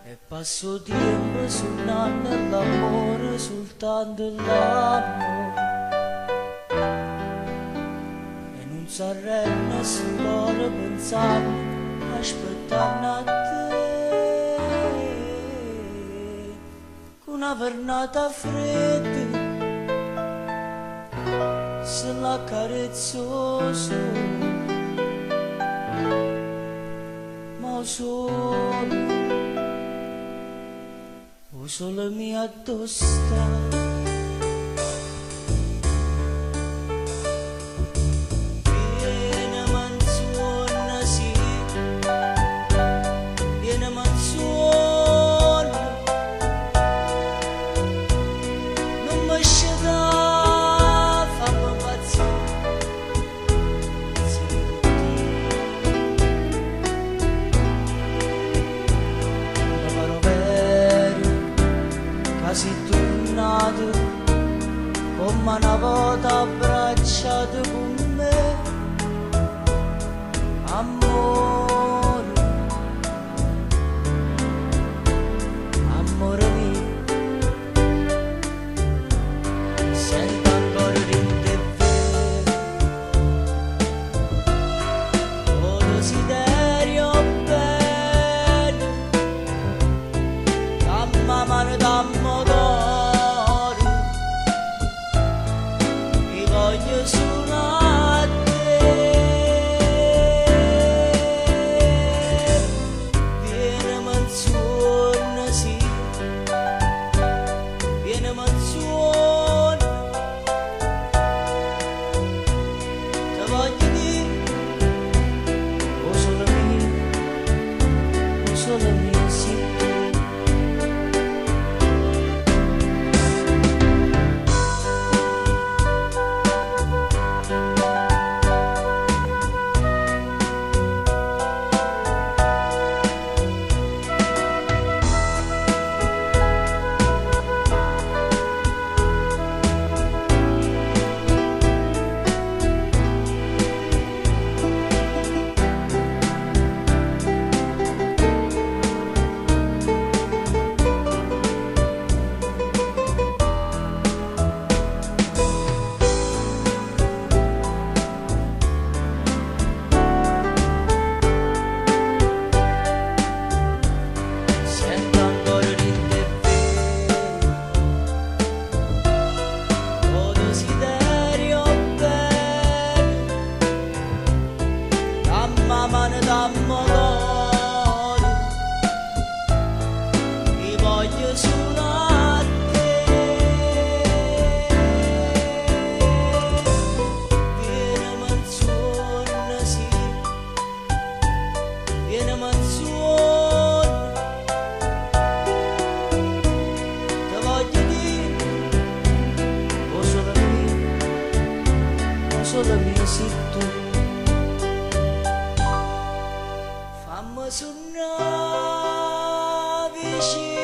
E passo tempo suonando l'amore, soltanto l'amore. E non s'arrende solo pensando, aspettando a te. Con una giornata fredda, se la carezzo solo, ma solo. O solo mi addosta, viene manzona sì, viene manzona, non mi sceda, fammi impazzire, quasi tornato come una volta abbracciato con me, amore, amore mio, sento ancora rinde vero, oh desiderio bene, dammi mano, dammi voglio solo a te, vieni manzona sì, vieni manzona, ti voglio dire, o solo mio sì. Mano d'amore, ti voglio solo a te, vieni manzona sì, vieni manzona, ti voglio dire, o solo mio sì tu. Fammi suonare vicino